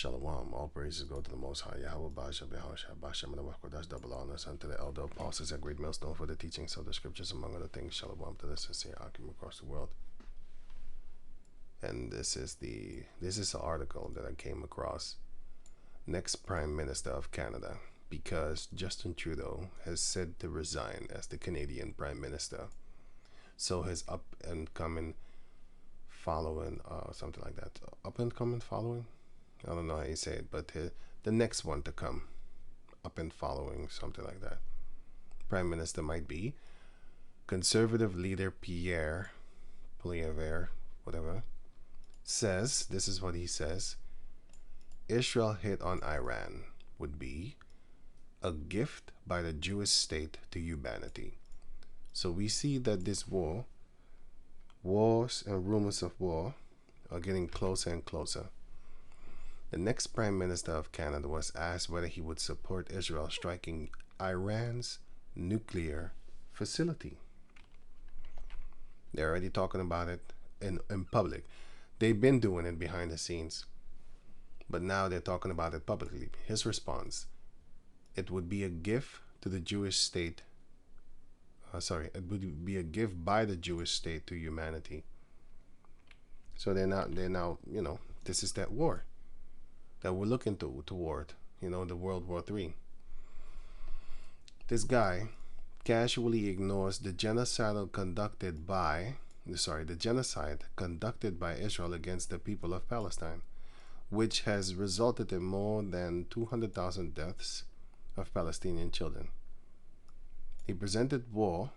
Shalom. All praises go to the Most High Yahweh Baja Behasha Bashem and Kodash double honors unto the elder apostles, a great millstone for the teachings of the scriptures, among other things. Shalom to the sincere Akim across the world. And this is an article that I came across. Next Prime Minister of Canada, because Justin Trudeau has said to resign as the Canadian Prime Minister. So his up and coming following, something like that. Up and coming following? I don't know how you say it, but the next one to come, up and following, something like that. Prime Minister might be conservative leader Pierre Poilievre, whatever, says, this is what he says: Israel hit on Iran would be a gift by the Jewish state to humanity. So we see that this wars and rumors of war are getting closer and closer. The next Prime Minister of Canada was asked whether he would support Israel striking Iran's nuclear facility. They're already talking about it in public. They've been doing it behind the scenes, but now they're talking about it publicly. His response: it would be a gift to the Jewish state. It would be a gift by the Jewish state to humanity. So they're now, this is that war that we're looking toward, the World War III. This guy casually ignores the genocide conducted by Israel against the people of Palestine, which has resulted in more than 200,000 deaths of Palestinian children. He presents war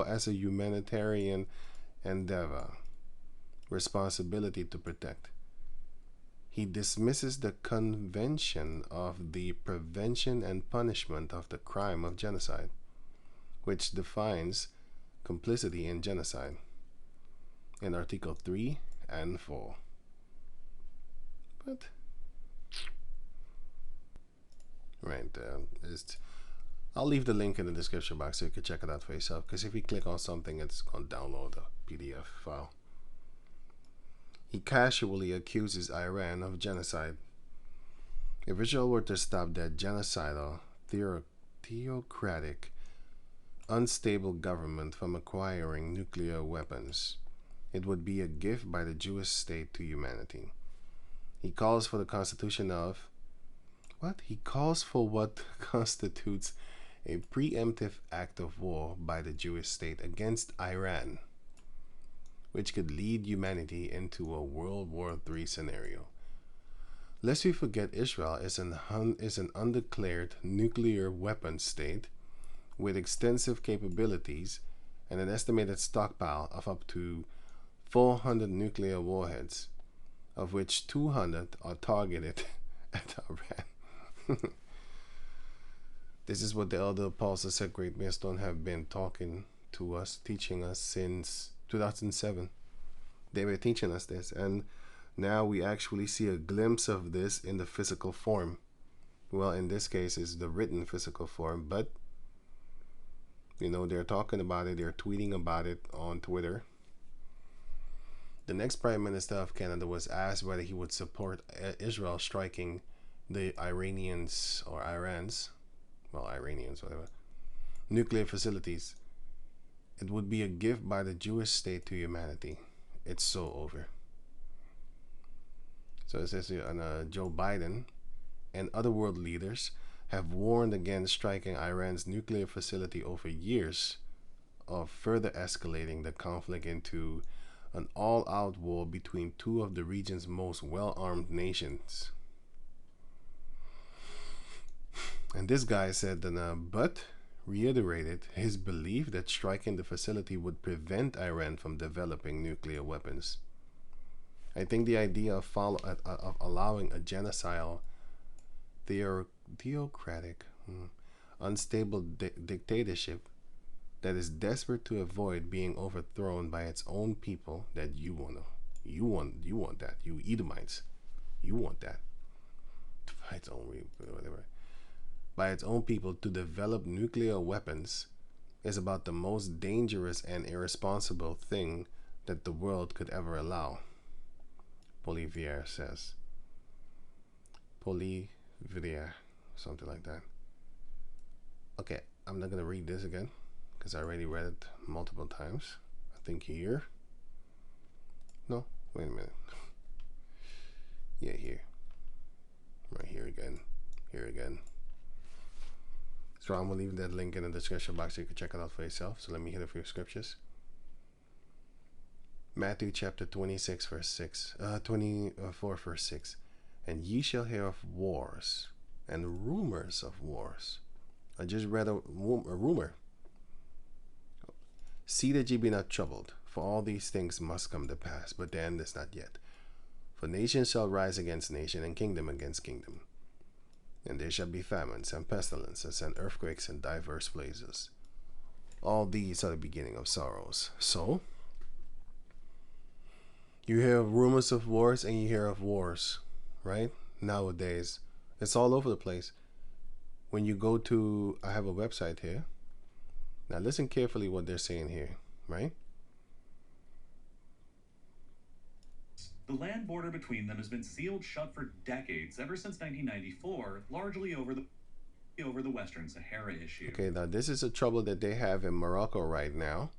as a humanitarian endeavor, responsibility to protect. He dismisses the Convention of the Prevention and Punishment of the Crime of Genocide, which defines complicity in genocide in Article 3 and 4. But I'll leave the link in the description box so you can check it out for yourself, because if you click on something, it's going to download a PDF file. He casually accuses Iran of genocide. If Israel were to stop that genocidal, theocratic, unstable government from acquiring nuclear weapons, it would be a gift by the Jewish state to humanity. He calls for the constitution of He calls for what constitutes a preemptive act of war by the Jewish state against Iran, which could lead humanity into a World War III scenario. Lest we forget, Israel is an undeclared nuclear weapons state with extensive capabilities and an estimated stockpile of up to 400 nuclear warheads, of which 200 are targeted at Iran. This is what the elder apostles at Great Millstone have been talking to us, teaching us since 2007. They were teaching us this, and now we actually see a glimpse of this in the physical form. Well, in this case, it's the written physical form, but they're talking about it, they're tweeting about it on Twitter. The next Prime Minister of Canada was asked whether he would support Israel striking the Iranians, whatever, nuclear facilities. It would be a gift by the Jewish state to humanity. It's so over. So it says here, Joe Biden and other world leaders have warned against striking Iran's nuclear facility over years of further escalating the conflict into an all-out war between two of the region's most well-armed nations. And this guy said, but reiterated his belief that striking the facility would prevent Iran from developing nuclear weapons. I think the idea of allowing a genocidal, theocratic, unstable dictatorship that is desperate to avoid being overthrown by its own people, that you want that, you Edomites, you want that, by its own whatever. By its own people to develop nuclear weapons is about the most dangerous and irresponsible thing that the world could ever allow. Poilievre says. Poilievre, something like that. Okay, I'm not gonna read this again because I already read it multiple times. I think here. No, wait a minute. Yeah, here. Right here again. Here again. So I'm gonna leave that link in the description box so you can check it out for yourself. So let me hit a few scriptures. Matthew chapter 26 verse 6, 24 verse 6. And ye shall hear of wars and rumors of wars. I just read a rumor. See that ye be not troubled, for all these things must come to pass, but the end is not yet. For nation shall rise against nation, and kingdom against kingdom. And there shall be famines and pestilences and earthquakes in diverse places. All these are the beginning of sorrows. So, you hear of rumors of wars and you hear of wars, right? Nowadays, it's all over the place. When you go to, I have a website here. Now listen carefully what they're saying here, right? The land border between them has been sealed shut for decades, ever since 1994, largely over the Western Sahara issue. Okay, now this is a trouble that they have in Morocco right now.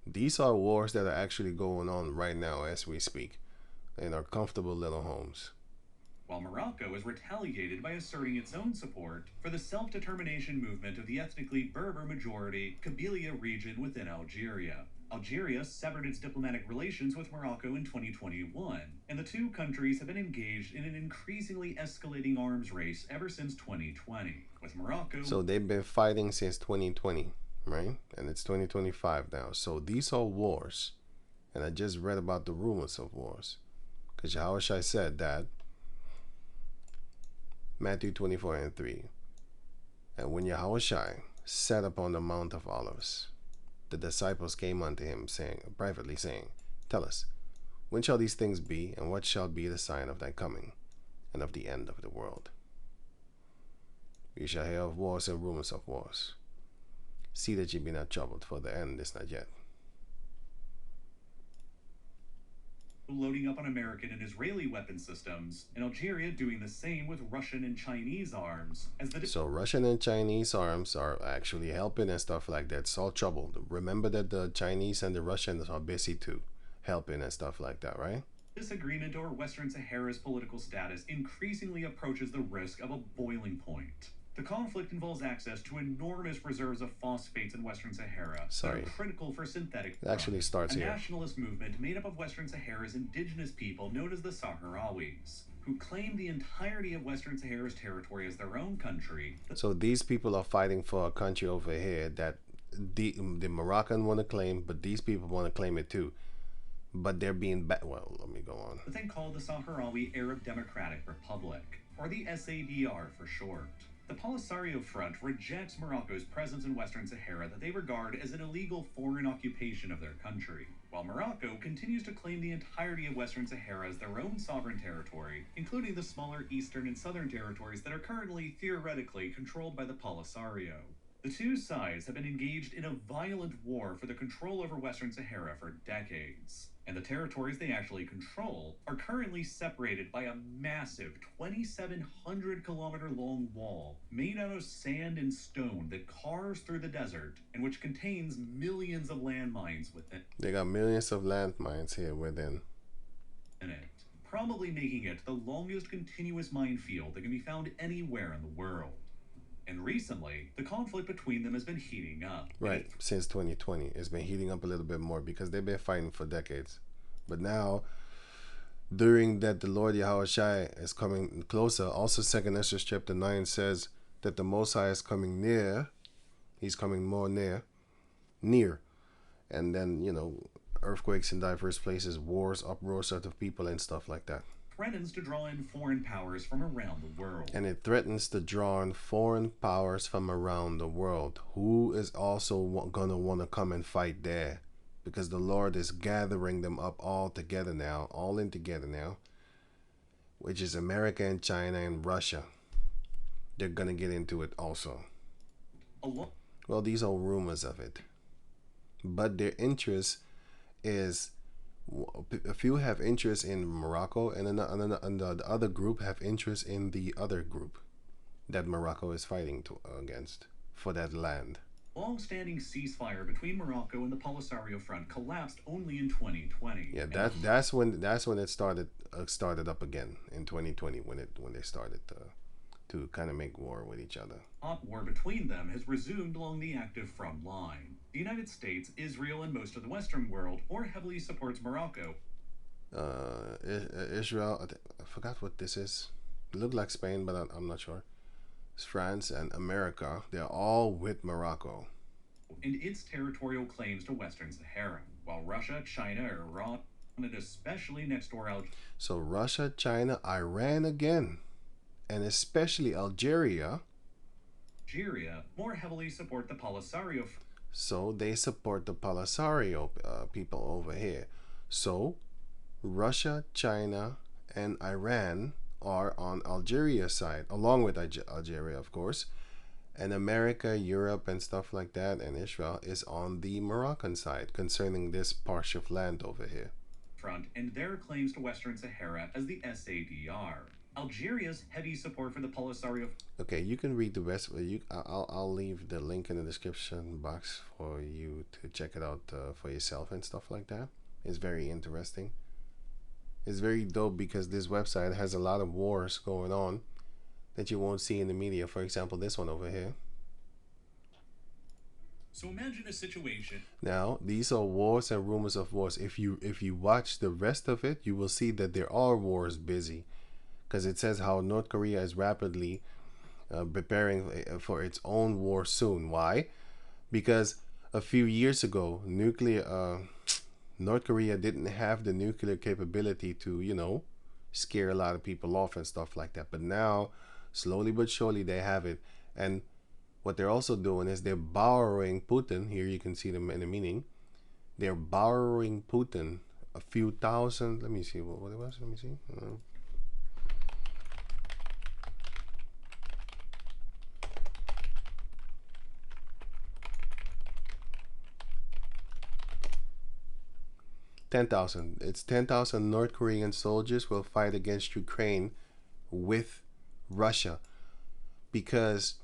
These are wars that are actually going on right now as we speak in our comfortable little homes. While Morocco has retaliated by asserting its own support for the self-determination movement of the ethnically Berber majority Kabylia region within Algeria. Algeria severed its diplomatic relations with Morocco in 2021, and the two countries have been engaged in an increasingly escalating arms race ever since 2020, with Morocco... So they've been fighting since 2020, right? And it's 2025 now. So these are wars. And I just read about the rumors of wars. Because Yahushua said that, Matthew 24 and 3. And when Yahushua sat upon the Mount of Olives, the disciples came unto him, privately saying, Tell us, when shall these things be, and what shall be the sign of thy coming, and of the end of the world? You shall hear of wars and rumors of wars. See that ye be not troubled, for the end is not yet. Loading up on American and Israeli weapon systems, and Algeria doing the same with Russian and Chinese arms. So Russian and Chinese arms are actually helping and stuff like that. It's all trouble. Remember that the Chinese and the Russians are busy too, helping and stuff like that, right? This agreement over Western Sahara's political status increasingly approaches the risk of a boiling point. The conflict involves access to enormous reserves of phosphates in Western Sahara that are critical for synthetic It actually starts here. A nationalist movement made up of Western Sahara's indigenous people known as the Sahrawis, who claim the entirety of Western Sahara's territory as their own country. So these people are fighting for a country over here that the Moroccan want to claim, but these people want to claim it too. But they're being well, let me go on. The thing called the Sahrawi Arab Democratic Republic, or the SADR for short. The Polisario Front rejects Morocco's presence in Western Sahara that they regard as an illegal foreign occupation of their country, while Morocco continues to claim the entirety of Western Sahara as their own sovereign territory, including the smaller eastern and southern territories that are currently theoretically controlled by the Polisario. The two sides have been engaged in a violent war for the control over Western Sahara for decades, and the territories they actually control are currently separated by a massive 2,700-kilometer-long wall made out of sand and stone that carves through the desert and which contains millions of landmines within. They got millions of landmines here within it, probably making it the longest continuous minefield that can be found anywhere in the world. And recently, the conflict between them has been heating up. Right, since 2020. It's been heating up a little bit more because they've been fighting for decades. But now, during that the Lord Yahushua is coming closer, also 2 Esdras chapter 9 says that the Most High is coming near. He's coming more near. And then, you know, earthquakes in diverse places, wars, uproars of the people and stuff like that. Threatens to draw in foreign powers from around the world. And it threatens to draw in foreign powers from around the world, who is also going to want to come and fight there, because the Lord is gathering them up all together now, all in together now, which is America and China and Russia. They're going to get into it also. Well, these are rumors of it, but their interest is a few have interest in Morocco, and the other group have interest in the other group that Morocco is fighting against for that land. Long-standing ceasefire between Morocco and the Polisario Front collapsed only in 2020. Yeah, that's when it started up again in 2020 when they started to kind of make war with each other. Hot war between them has resumed along the active front line. The United States, Israel, and most of the Western world more heavily supports Morocco. Israel, I forgot what this is. It looked like Spain, but I'm not sure. It's France and America. They're all with Morocco. And its territorial claims to Western Sahara, while Russia, China, Iran, and especially next door Algeria. So Russia, China, Iran again, and especially Algeria. Algeria more heavily support the Polisario. So they support the Polisario people over here. So Russia, China, and Iran are on Algeria's side, along with Algeria, of course. And America, Europe, and stuff like that, and Israel is on the Moroccan side concerning this parcel of land over here. Front and their claims to Western Sahara as the SADR. Algeria's heavy support for the Polisario. Okay, you can read the rest. I'll leave the link in the description box for you to check it out for yourself and stuff like that. It's very interesting. It's very dope because this website has a lot of wars going on that you won't see in the media. For example, this one over here. So imagine a situation. Now, these are wars and rumors of wars. If you watch the rest of it, you will see that there are wars busy, because it says how North Korea is rapidly preparing for its own war soon. Why? Because a few years ago, North Korea didn't have the nuclear capability to, scare a lot of people off and stuff like that. But now, slowly but surely, they have it. And what they're also doing is they're borrowing Putin. Here you can see them in the meaning. They're borrowing Putin a few thousand. Let me see what it was. Let me see. 10,000. It's 10,000 North Korean soldiers will fight against Ukraine with Russia because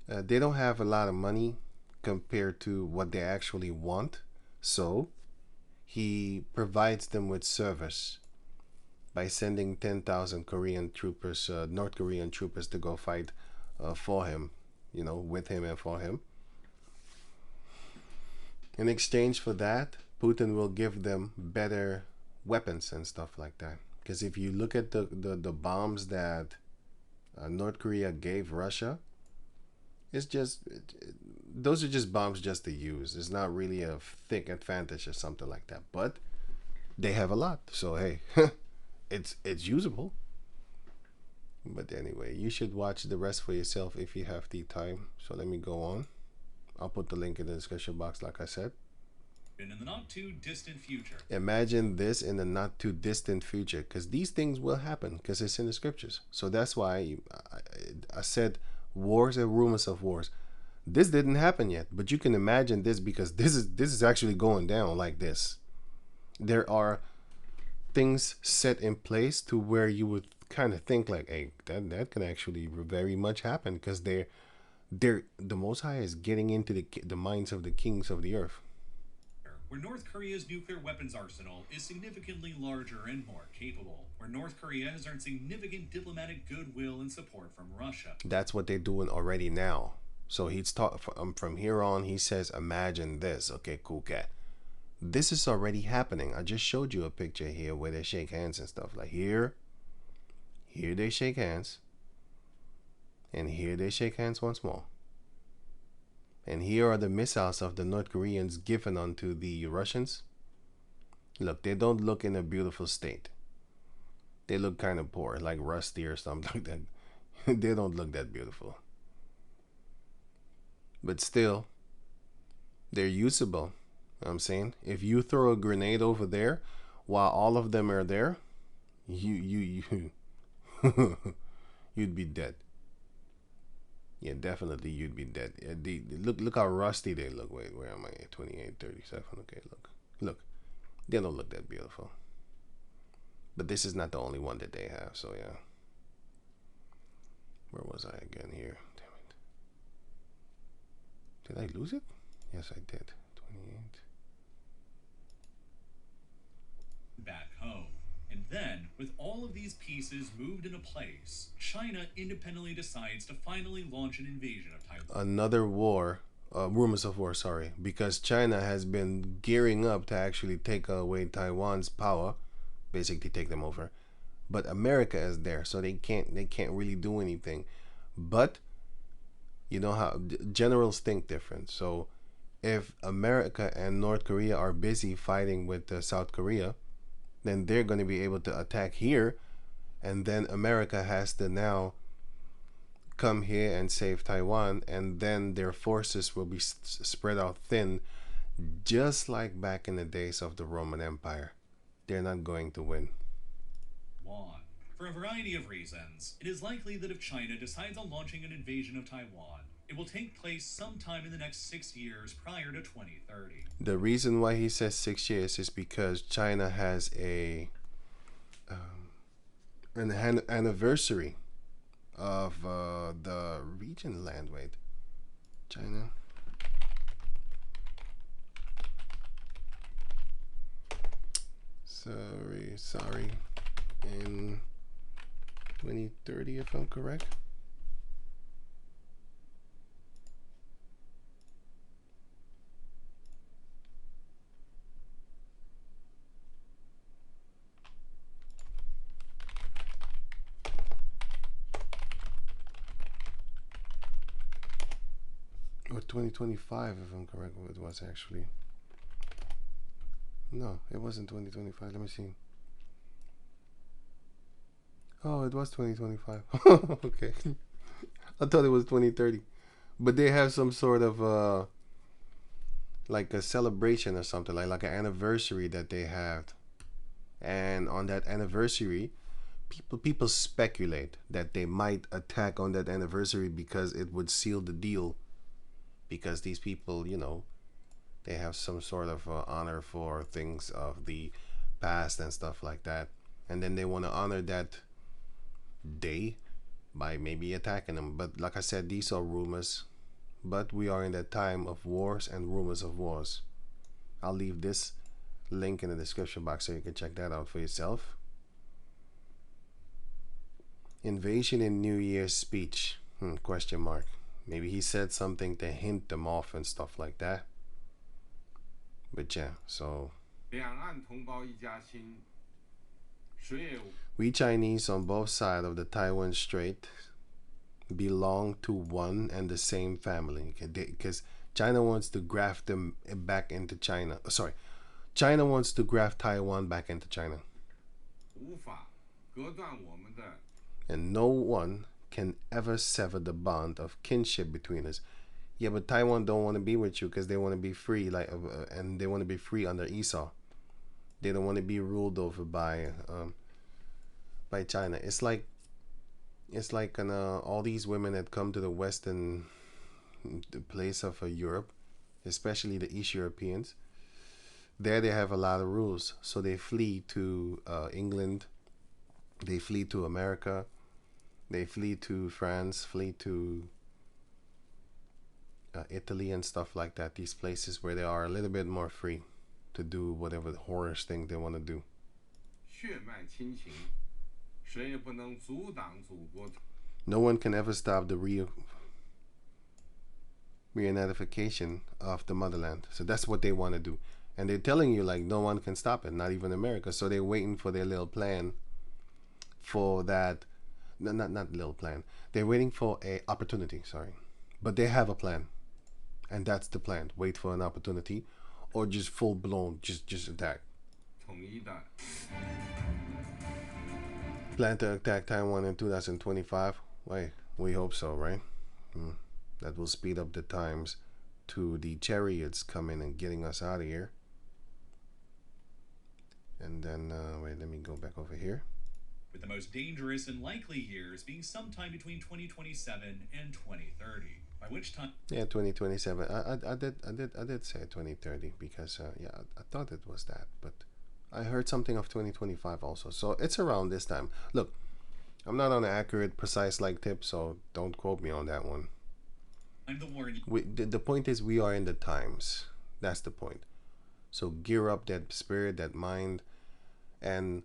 they don't have a lot of money compared to what they actually want. So he provides them with service by sending 10,000 Korean troopers, North Korean troopers, to go fight for him, with him and for him. In exchange for that, Putin will give them better weapons and stuff like that. Because if you look at the bombs that North Korea gave Russia, it's just, those are just bombs just to use. It's not really a thick advantage or something like that. But they have a lot. So, hey, it's usable. But anyway, you should watch the rest for yourself if you have the time. So let me go on. I'll put the link in the description box, like I said. In the not too distant future. Imagine this in the not too distant future, because these things will happen because it's in the scriptures. So that's why I said wars and rumors of wars. This didn't happen yet, but you can imagine this because this is actually going down like this. There are things set in place to where you would kind of think like, hey, that can actually very much happen, because the Most High is getting into the minds of the kings of the earth. Where North Korea's nuclear weapons arsenal is significantly larger and more capable, where North Korea has earned significant diplomatic goodwill and support from Russia. That's what they're doing already now. So he's from here on, he says, imagine this. Okay, cool cat. This is already happening. I just showed you a picture here where they shake hands and stuff. Like here they shake hands. And here they shake hands once more. And here are the missiles of the North Koreans given unto the Russians. Look, they don't look in a beautiful state. They look kind of poor, like rusty or something like that. They don't look that beautiful. But still, they're usable. You know what I'm saying? If you throw a grenade over there while all of them are there, you'd be dead. Yeah, definitely you'd be dead. Look how rusty they look. Wait, where am I? 28, 37. Okay, look. They don't look that beautiful. But this is not the only one that they have, so yeah. Where was I again here? Damn it. Did I lose it? Yes, I did. 28. Back home. And then, with all of these pieces moved into place, China independently decides to finally launch an invasion of Taiwan. Another war, rumors of war, sorry, because China has been gearing up to actually take away Taiwan's power, basically take them over. But America is there, so they can't really do anything. But you know how generals think different. So if America and North Korea are busy fighting with South Korea, then they're going to be able to attack here, and then America has to now come here and save Taiwan, and then their forces will be spread out thin, just like back in the days of the Roman Empire. They're not going to win. For a variety of reasons, it is likely that if China decides on launching an invasion of Taiwan, it will take place sometime in the next 6 years prior to 2030. The reason why he says 6 years is because China has an anniversary of the region land. Wait, China. Sorry. In 2030, if I'm correct. Or 2025, if I'm correct, it was actually. No, it wasn't 2025. Let me see. Oh, it was 2025. Okay. I thought it was 2030. But they have some sort of like a celebration or something, like an anniversary that they have. And on that anniversary, people speculate that they might attack on that anniversary because it would seal the deal. Because these people, you know, they have some sort of honor for things of the past and stuff like that. And then they want to honor that day by maybe attacking them. But like I said, these are rumors. But we are in that time of wars and rumors of wars. I'll leave this link in the description box so you can check that out for yourself. Invasion in New Year's speech? Question mark. Maybe he said something to hint them off and stuff like that. But yeah, so we Chinese on both sides of the Taiwan Strait belong to one and the same family. Because China wants to graft them back into China. Sorry, China wants to graft Taiwan back into China. And no one can ever sever the bond of kinship between us. Yeah, but Taiwan don't want to be with you because they want to be free, and they want to be free under Esau. They don't want to be ruled over by China. It's like all these women that come to the western place of Europe, especially the East Europeans. There they have a lot of rules, so they flee to England, they flee to America. They flee to France, flee to Italy and stuff like that. These places where they are a little bit more free to do whatever the horrors thing they want to do. No one can ever stop the reunification of the motherland. So that's what they want to do. And they're telling you like no one can stop it, not even America. So they're waiting for their little plan for that. Not little plan. They're waiting for a opportunity, sorry. But they have a plan. And that's the plan. Wait for an opportunity or just full blown just attack. Plan to attack Taiwan in 2025? Wait, we hope so, right? That will speed up the times to the chariots coming and getting us out of here. And then, wait, let me go back over here. With the most dangerous and likely years being sometime between 2027 and 2030, by which time... Yeah, 2027. I did say 2030 because, yeah, I thought it was that, but I heard something of 2025 also. So it's around this time. Look, I'm not on an accurate, precise like tip, so don't quote me on that one. The point is, we are in the times. That's the point. So gear up that spirit, that mind, and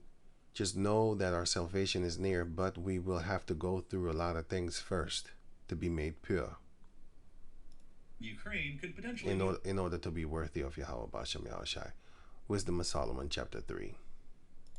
just know that our salvation is near, but we will have to go through a lot of things first to be made pure. Ukraine could potentially in order to be worthy of Yahweh Bashem Yahushai. Wisdom of Solomon, chapter 3.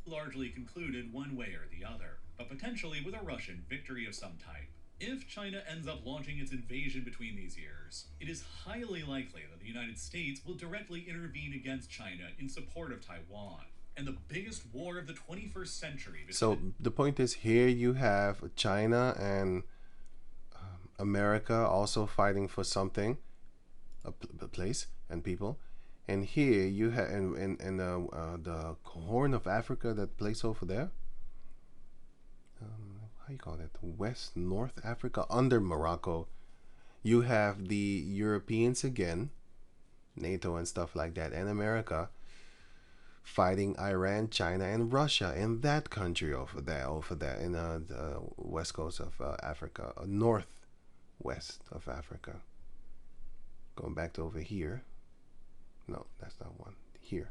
Largely concluded one way or the other, but potentially with a Russian victory of some type. If China ends up launching its invasion between these years, it is highly likely that the United States will directly intervene against China in support of Taiwan. And the biggest war of the 21st century. So the point is, here you have China and America also fighting for something, a place and people. And here you have in the Horn of Africa, that place over there. How you call it? West, North Africa, under Morocco. You have the Europeans again, NATO and stuff like that, and America fighting Iran, China, and Russia in that country over there in the west coast of Africa, northwest of Africa. Going back to over here. No, that's not one. Here.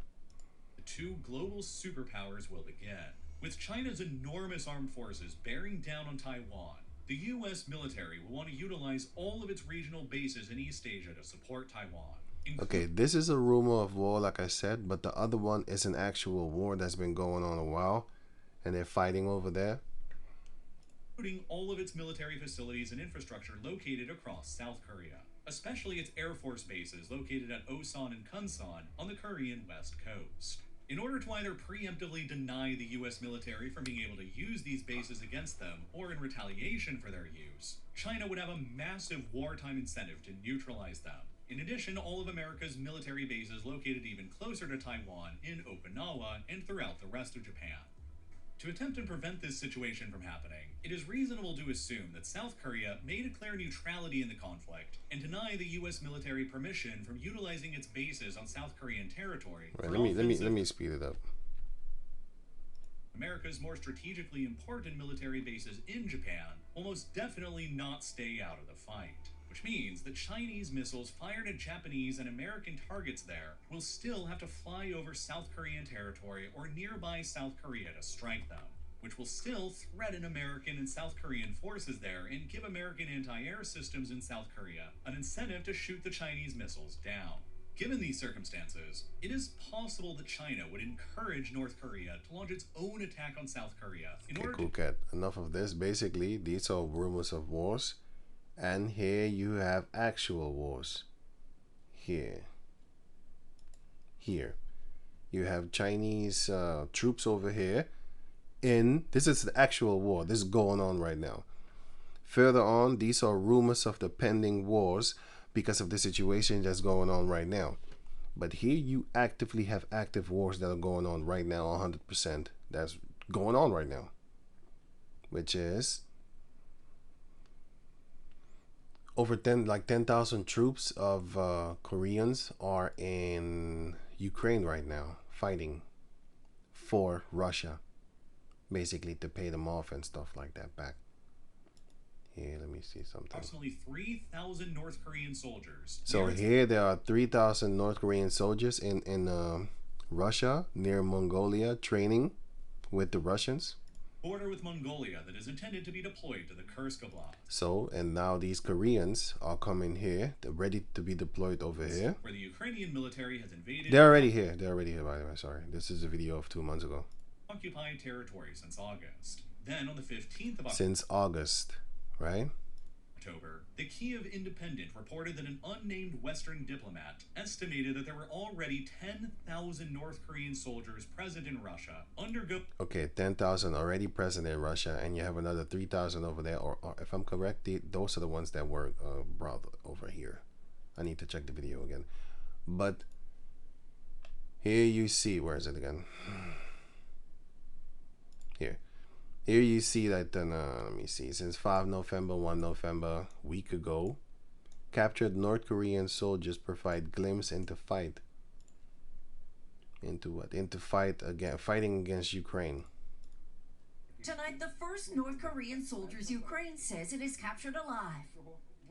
The two global superpowers will begin. With China's enormous armed forces bearing down on Taiwan, the U.S. military will want to utilize all of its regional bases in East Asia to support Taiwan. Okay, this is a rumor of war, like I said, but the other one is an actual war that's been going on a while, and they're fighting over there. Including all of its military facilities and infrastructure located across South Korea, especially its Air Force bases located at Osan and Kunsan on the Korean west coast. In order to either preemptively deny the U.S. military from being able to use these bases against them, or in retaliation for their use, China would have a massive wartime incentive to neutralize them. In addition, all of America's military bases located even closer to Taiwan, in Okinawa, and throughout the rest of Japan. To attempt to prevent this situation from happening, it is reasonable to assume that South Korea may declare neutrality in the conflict and deny the U.S. military permission from utilizing its bases on South Korean territory. Right, let me speed it up. America's more strategically important military bases in Japan will most definitely not stay out of the fight, which means that Chinese missiles fired at Japanese and American targets there will still have to fly over South Korean territory or nearby South Korea to strike them, which will still threaten American and South Korean forces there and give American anti-air systems in South Korea an incentive to shoot the Chinese missiles down. Given these circumstances, it is possible that China would encourage North Korea to launch its own attack on South Korea. Cool cat. Enough of this. Basically, these are rumors of wars. And here you have actual wars. Here you have Chinese troops over here. This is the actual war. This is going on right now. Further on, these are rumors of the pending wars because of the situation that's going on right now. But here you actively have active wars that are going on right now, 100%. That's going on right now, which is over 10,000 troops of Koreans are in Ukraine right now, fighting for Russia, basically to pay them off and stuff like that back. Here, let me see something. Approximately 3,000 North Korean soldiers. So here there are 3,000 North Korean soldiers in Russia, near Mongolia, training with the Russians. Border with Mongolia that is intended to be deployed to the Kursk Oblast. So, and now these Koreans are coming here. They're ready to be deployed over here. Where the Ukrainian military has invaded. They're already here. By the way. Sorry. This is a video of 2 months ago. Occupied territory since August. Then on the 15th of Since August, right? October, the Kyiv Independent reported that an unnamed Western diplomat estimated that there were already 10,000 North Korean soldiers present in Russia Okay, 10,000 already present in Russia, and you have another 3,000 over there, or if I'm correct, those are the ones that were brought over here. I need to check the video again. But here you see, where is it again? Here you see that, let me see, since 5 November, 1 November, week ago, captured North Korean soldiers provide glimpse into fight Into what? Into fighting against Ukraine. Tonight, the first North Korean soldiers Ukraine says it is captured alive.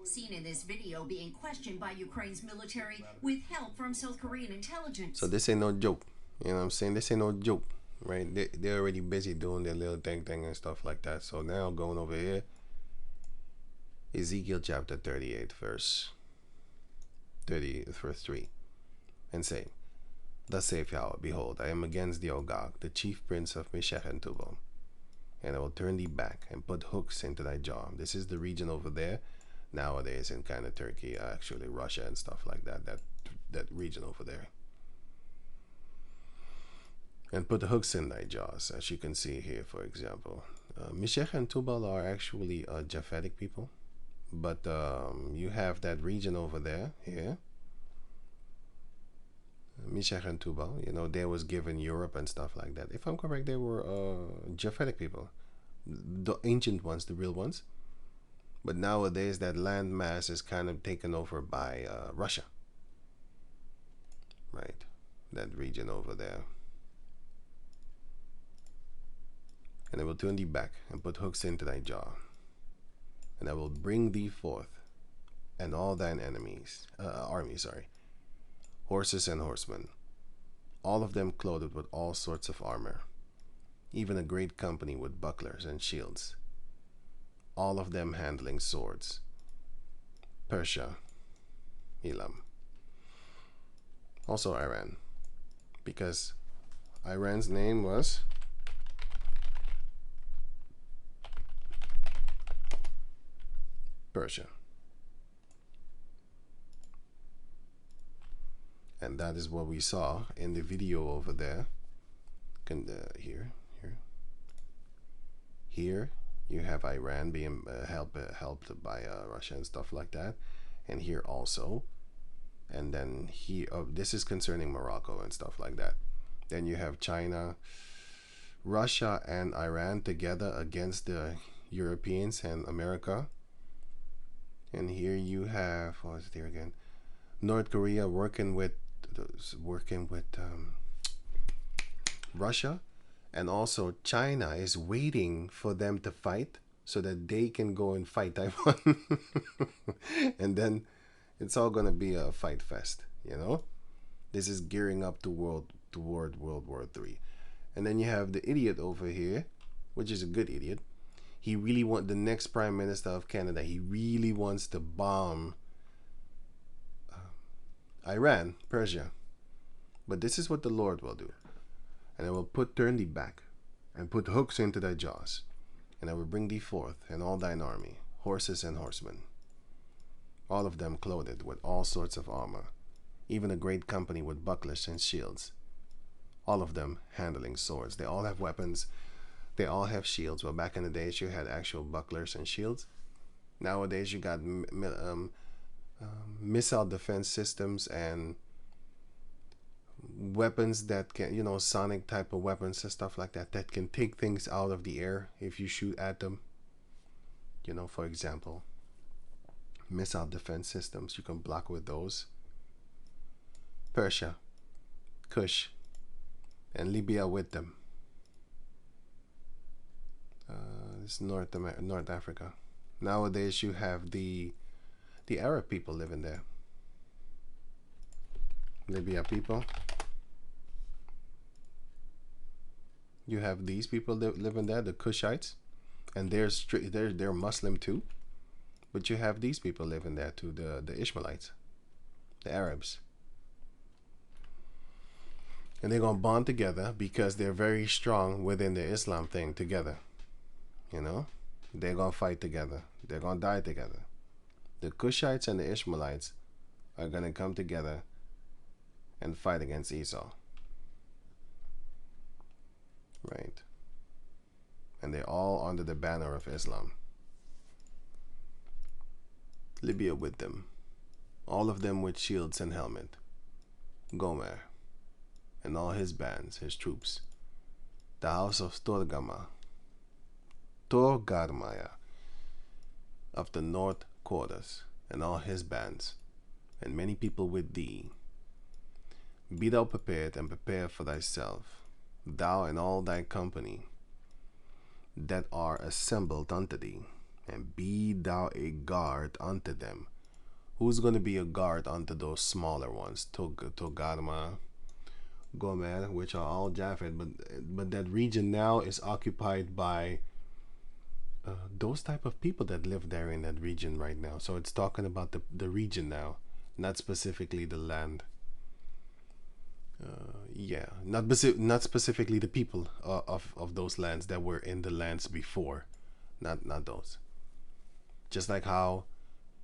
Seen in this video being questioned by Ukraine's military with help from South Korean intelligence. So this ain't no joke. You know what I'm saying? This ain't no joke, right? They're already busy doing their little thing and stuff like that. So now going over here, Ezekiel chapter 38, verse 3, and say, Thus saith Yahweh, Behold, I am against thee, O Gog, the chief prince of Meshech and Tubal, and I will turn thee back and put hooks into thy jaw. This is the region over there nowadays in kind of Turkey, actually Russia and stuff like that. That region over there. And put the hooks in thy jaws, as you can see here, for example. Meshech and Tubal are actually Japhetic people, but you have that region over there, here. Meshech and Tubal, you know, they was given Europe and stuff like that. If I'm correct, they were Japhetic people, the ancient ones, the real ones. But nowadays, that land mass is kind of taken over by Russia, right? That region over there. And I will turn thee back and put hooks into thy jaw, and I will bring thee forth, and all thine enemies, horses and horsemen, all of them clothed with all sorts of armor, even a great company with bucklers and shields, all of them handling swords. Persia, Elam, also Iran, because Iran's name was Persia. And that is what we saw in the video over there. Here you have Iran being helped by Russia and stuff like that, and here also. And then here, this is concerning Morocco and stuff like that. Then you have China, Russia, and Iran together against the Europeans and America. And here you have, what is there again? North Korea working with Russia, and also China is waiting for them to fight so that they can go and fight Taiwan. And then it's all gonna be a fight fest, you know. This is gearing up toward World War III. And then you have the idiot over here, which is a good idiot. He really wants the next Prime Minister of Canada. He really wants to bomb Iran, Persia. But this is what the Lord will do. And I will turn thee back, and put hooks into thy jaws, and I will bring thee forth, and all thine army, horses and horsemen, all of them clothed with all sorts of armor, even a great company with bucklers and shields, all of them handling swords. They all have weapons. They all have shields. Well, back in the days, you had actual bucklers and shields. Nowadays, you got missile defense systems and weapons that can, you know, sonic type of weapons and stuff like that, that can take things out of the air if you shoot at them. You know, for example, missile defense systems, you can block with those. Persia, Kush, and Libya with them. It's North Africa. Nowadays, you have the Arab people living there. Libya people. You have these people living there, the Kushites, and they're Muslim too. But you have these people living there too, the Ishmaelites, the Arabs. And they're gonna bond together because they're very strong within the Islam thing together. You know, they're gonna fight together. They're gonna die together. The Kushites and the Ishmaelites are gonna come together and fight against Esau. Right. And they're all under the banner of Islam. Libya with them. All of them with shields and helmet. Gomer and all his bands, his troops. The house of Torgarmaya of the north quarters, and all his bands, and many people with thee. Be thou prepared, and prepare for thyself, thou and all thy company that are assembled unto thee, and be thou a guard unto them. Who's going to be a guard unto those smaller ones? Togarma, Gomer, which are all Japheth, but that region now is occupied by those type of people that live there in that region right now. So it's talking about the region now, not specifically the land. Yeah, not specifically the people of those lands that were in the lands before, not those. Just like how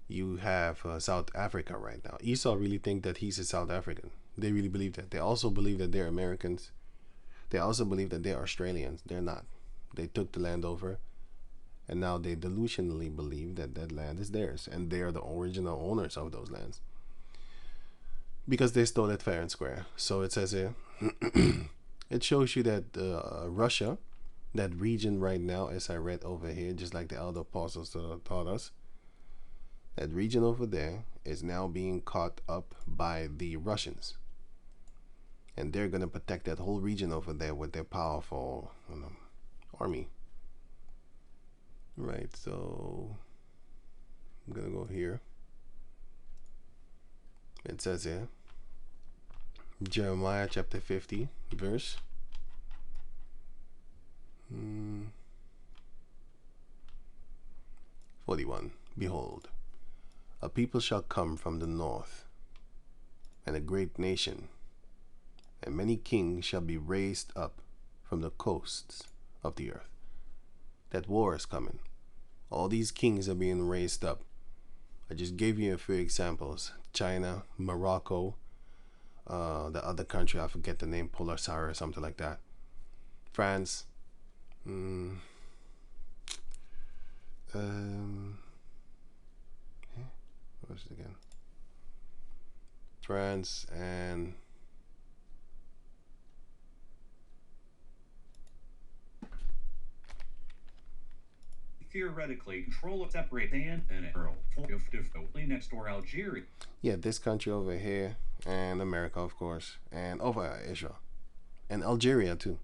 you have South Africa right now. Esau really think that he's a South African. They really believe that. They also believe that they're Americans. They also believe that they're Australians. They're not. They took the land over, and now they delusionally believe that that land is theirs, and they are the original owners of those lands because they stole it fair and square. So it says here, it shows you that Russia, that region right now, as I read over here, just like the elder apostles taught us, that region over there is now being caught up by the Russians. And they're going to protect that whole region over there with their powerful army. Right, so I'm going to go here. It says here, Jeremiah chapter 50, verse 41. Behold, a people shall come from the north, and a great nation, and many kings shall be raised up from the coasts of the earth. That war is coming. All these kings are being raised up. I just gave you a few examples. China, Morocco, the other country, I forget the name, Polarsar or something like that. France. What's it again? France and theoretically control of separate and Earl next door Algeria. Yeah, this country over here, and America, of course, and over Israel, and Algeria too.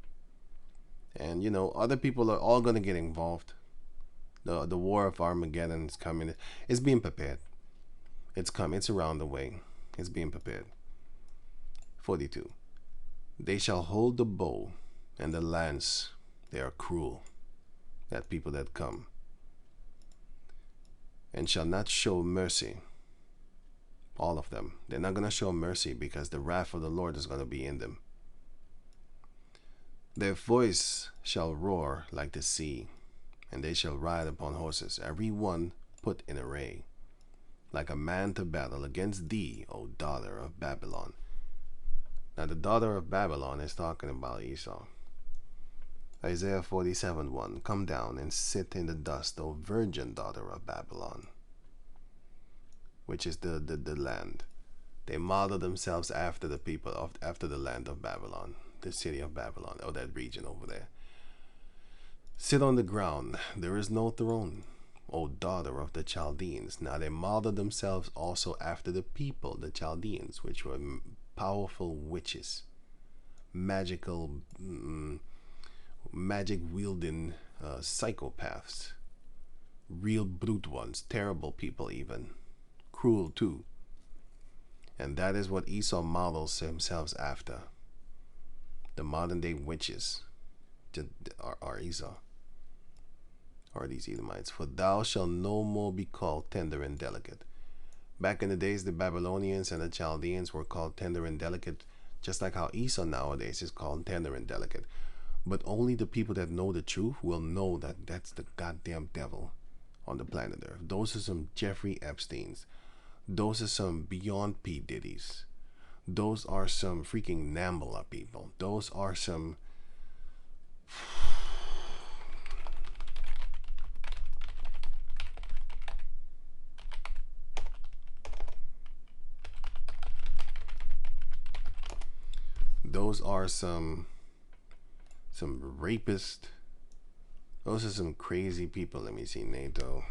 And you know, other people are all gonna get involved. The war of Armageddon is coming. It's being prepared. It's coming. It's around the way. It's being prepared. 42. They shall hold the bow and the lance. They are cruel, that people that come, and shall not show mercy. All of them. They're not going to show mercy because the wrath of the Lord is going to be in them. Their voice shall roar like the sea, and they shall ride upon horses, every one put in array, like a man to battle against thee, O daughter of Babylon. Now the daughter of Babylon is talking about Esau. Isaiah 47:1. Come down and sit in the dust, O virgin daughter of Babylon, which is the land. They model themselves after the people of after the land of Babylon, the city of Babylon, or that region over there. Sit on the ground, there is no throne, O daughter of the Chaldeans. Now they model themselves also after the people, the Chaldeans, which were powerful witches, magical, magic wielding psychopaths, real brute ones, terrible people even, cruel too. And that is what Esau models himself after. The modern day witches are Esau, or these Edomites. For thou shalt no more be called tender and delicate. Back in the days, the Babylonians and the Chaldeans were called tender and delicate, just like how Esau nowadays is called tender and delicate. But only the people that know the truth will know that that's the goddamn devil on the planet Earth. Those are some Jeffrey Epsteins. Those are some Beyond P. Diddy's. Those are some freaking Nambla people. Those are some... Those are some rapists. Those are some crazy people. Let me see, NATO.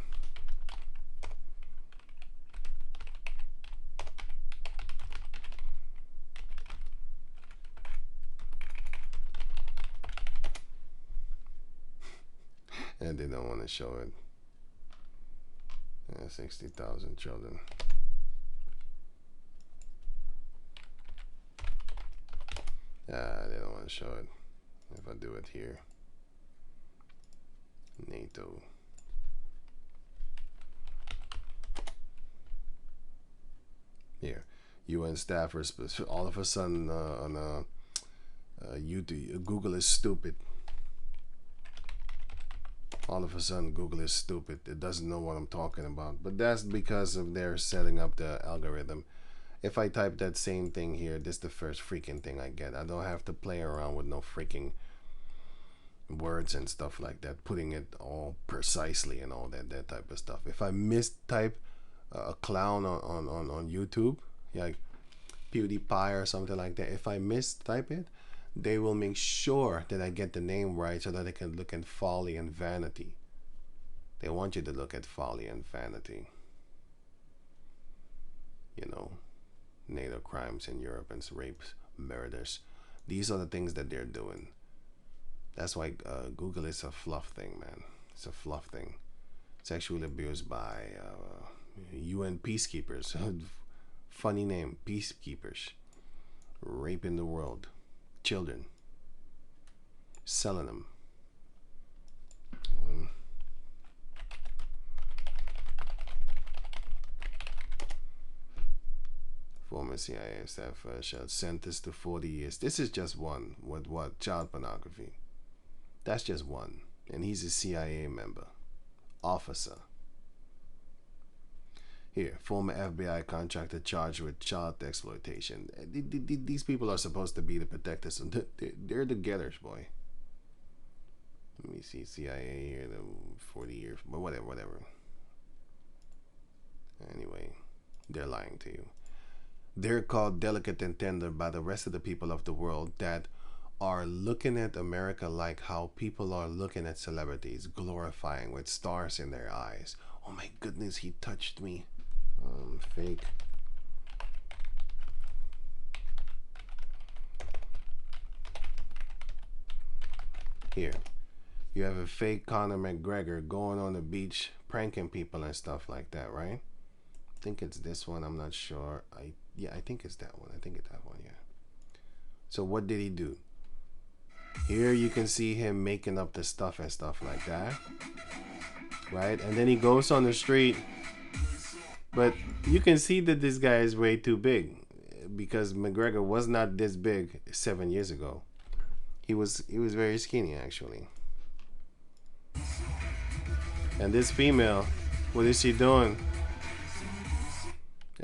And they don't want to show it. 60,000 children. They don't want to show it. If I do it here, NATO. Here, UN staffers. All of a sudden on YouTube, Google is stupid. All of a sudden, Google is stupid. It doesn't know what I'm talking about. But that's because of their setting up the algorithm. If I type that same thing here, this is the first freaking thing I get. I don't have to play around with no freaking words and stuff like that, putting it all precisely and all that type of stuff. If I mistype a clown on YouTube, like PewDiePie or something like that, if I mistype it, they will make sure that I get the name right so that I can look at folly and vanity. They want you to look at folly and vanity. You know, NATO crimes in Europe and rapes, murders. These are the things that they're doing. That's why Google is a fluff thing, man. It's a fluff thing. Sexual abuse by UN peacekeepers. Funny name, peacekeepers. Raping the world. Children. Selling them. Former CIA staff shall sentence to 40 years. This is just one. With what? Child pornography. That's just one. And he's a CIA member. Officer. Here, former FBI contractor charged with child exploitation. These people are supposed to be the protectors. They're the getters, boy. Let me see, CIA here, the 40 years, but whatever. Anyway, they're lying to you. They're called delicate and tender by the rest of the people of the world that are looking at America like how people are looking at celebrities, glorifying with stars in their eyes. Oh my goodness, he touched me. Fake. Here, you have a fake Conor McGregor going on the beach pranking people and stuff like that, right? I think it's this one. I'm not sure. I think it's that one. I think it's that one. Yeah. So what did he do? Here you can see him making up the stuff and stuff like that, right? And then he goes on the street. But you can see that this guy is way too big, because McGregor was not this big 7 years ago. He was very skinny, actually. And this female, what is she doing?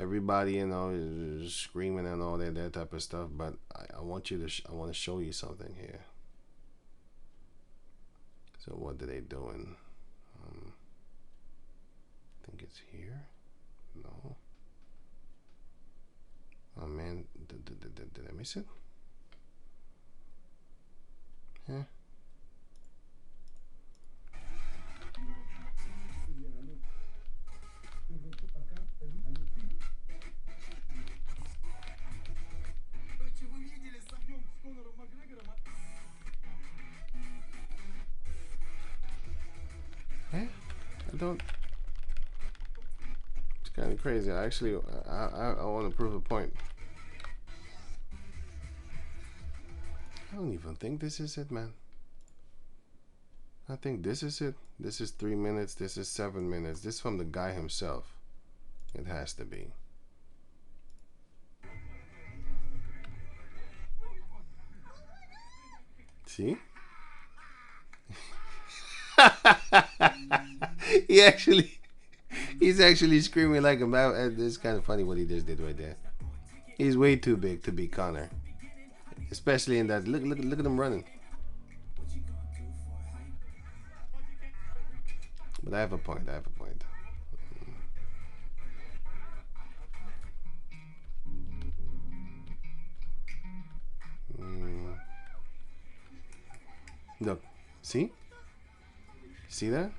Everybody, you know, is screaming and all that type of stuff. But I want you to, I want to show you something here. So what are they doing? I think it's here. No. Oh man, did I miss it? Yeah. I don't. It's kind of crazy. Actually, I want to prove a point. I don't even think this is it, man. I think this is it. This is 3 minutes. This is 7 minutes. This is from the guy himself. It has to be. See? He's actually screaming like a man. It's kind of funny what he just did right there. He's way too big to be Connor, especially in that. Look at him running. But I have a point. Look, see that?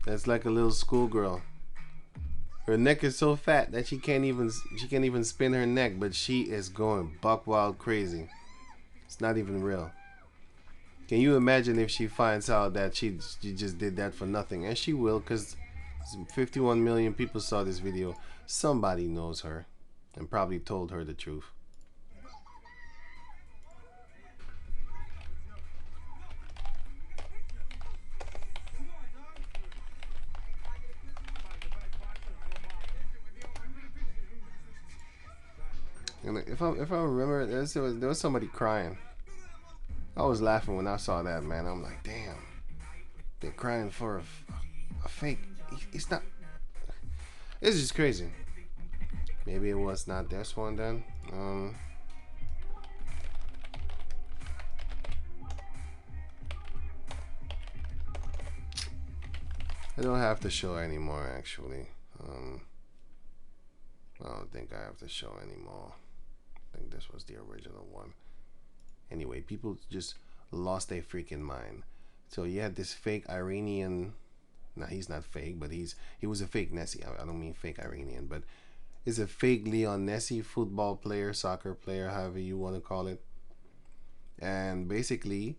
That's like a little schoolgirl. Her neck is so fat that she can't even spin her neck, but she is going buck wild crazy. It's not even real. Can you imagine if she finds out that she just did that for nothing? And she will, because 51 million people saw this video. Somebody knows her and probably told her the truth. And if I remember, there was somebody crying. I was laughing when I saw that, man. I'm like, damn, they're crying for a fake. It's not. It's just crazy. Maybe it was not this one then. I don't have to show anymore, actually. I don't think I have to show anymore. I think this was the original one. Anyway, people just lost their freaking mind. So you had this fake Iranian. Now he's not fake, but he was a fake Nessie. I don't mean fake Iranian, but is a fake Leon Nessie, football player, soccer player, however you want to call it. And basically,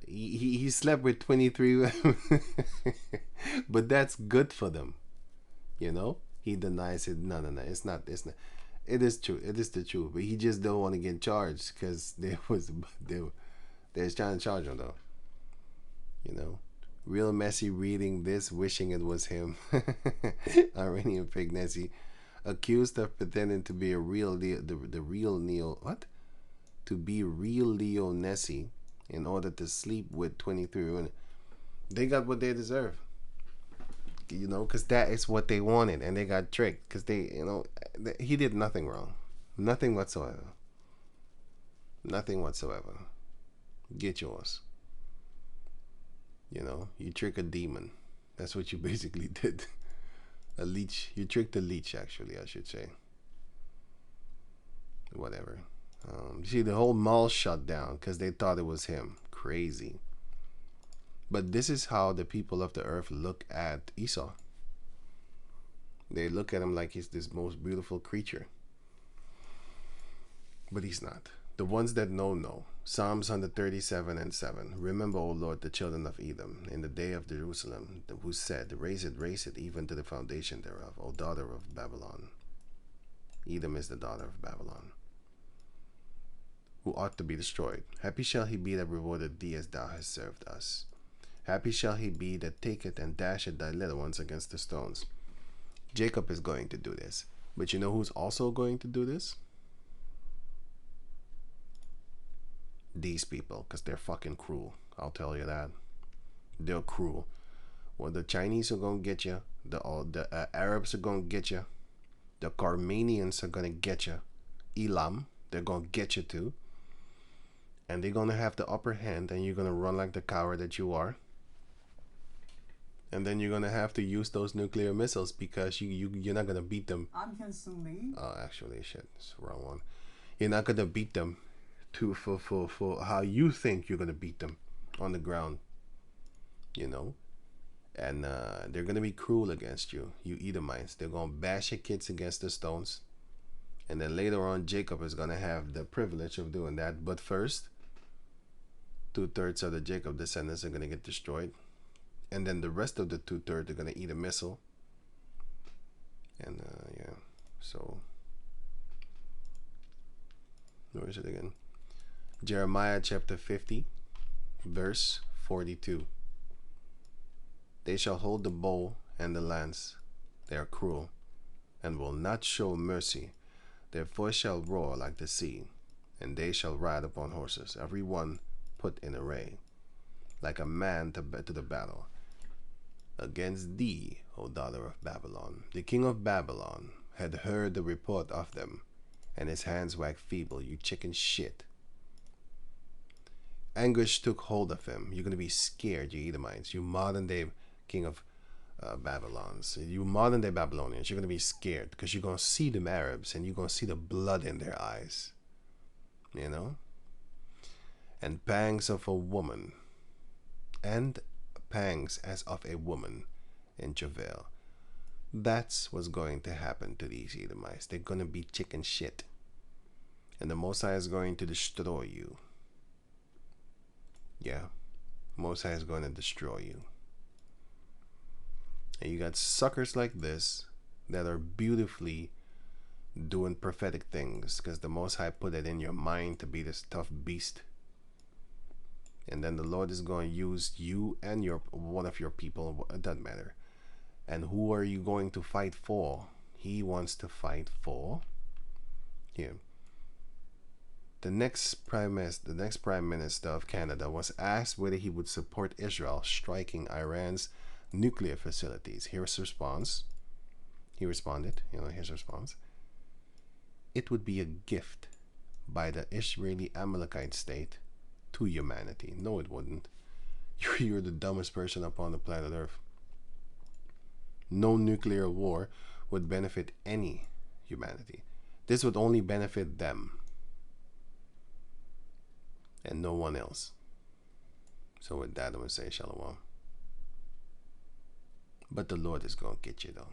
he slept with 23 women. But that's good for them, you know. He denies it. No, it's not. It is true. It is the truth. But he just don't want to get charged because they was trying to charge him though. You know, real Messi reading this, wishing it was him. Iranian fake Nessie, accused of pretending to be a real the real Neo what? To be real Leo Nessie in order to sleep with 23 women. They got what they deserve. You know, because that is what they wanted, and they got tricked because he did nothing wrong, nothing whatsoever. Get yours. You know, you trick a demon. That's what you basically did. A leech. You tricked a leech, actually, I should say. Whatever. See, the whole mall shut down because they thought it was him. Crazy. But this is how the people of the earth look at Esau. They look at him like he's this most beautiful creature. But he's not. The ones that know. Psalms 137:7. Remember, O Lord, the children of Edom, in the day of Jerusalem, who said, raise it, even to the foundation thereof, O daughter of Babylon. Edom is the daughter of Babylon, who ought to be destroyed. Happy shall he be that rewarded thee as thou hast served us. Happy shall he be that taketh and dasheth thy little ones against the stones. Jacob is going to do this. But you know who's also going to do this? These people, because they're fucking cruel. I'll tell you that. They're cruel. Well, the Chinese are going to get you. The Arabs are going to get you. The Carmanians are going to get you. Elam, they're going to get you too. And they're going to have the upper hand, and you're going to run like the coward that you are. And then you're going to have to use those nuclear missiles because you're not going to beat them. Oh, actually, shit. It's the wrong one. You're not going to beat them for how you think you're going to beat them on the ground. You know? And they're going to be cruel against you, you Edomites. They're going to bash your kids against the stones. And then later on, Jacob is going to have the privilege of doing that. But first, 2/3 of the Jacob descendants are going to get destroyed. And then the rest of the 2/3 are going to eat a missile. And yeah, so where is it again? Jeremiah chapter 50, verse 42. They shall hold the bow and the lance. They are cruel, and will not show mercy. Their voice shall roar like the sea, and they shall ride upon horses, every one put in array, like a man to the battle. Against thee, O daughter of Babylon. The king of Babylon had heard the report of them, and his hands waxed feeble, you chicken shit. Anguish took hold of him. You're going to be scared, you Edomites. You modern day king of Babylons. You modern day Babylonians, you're going to be scared because you're going to see them Arabs and you're going to see the blood in their eyes. You know? And pangs of a woman. And pangs as of a woman in travail. That's what's going to happen to these Edomites. They're going to be chicken shit. And the Most High is going to destroy you. Yeah, Most High is going to destroy you. And you got suckers like this that are beautifully doing prophetic things because the Most High put it in your mind to be this tough beast. And then the Lord is going to use you and one of your people. It doesn't matter. And who are you going to fight for? He wants to fight for you. The next prime minister of Canada was asked whether he would support Israel striking Iran's nuclear facilities. Here's his response. He responded. Here's his response. It would be a gift by the Israeli Amalekite state to humanity. No, it wouldn't. You're the dumbest person upon the planet Earth. No nuclear war would benefit any humanity. This would only benefit them and no one else. So with that, I'm going to say shalom. But the Lord is going to get you though.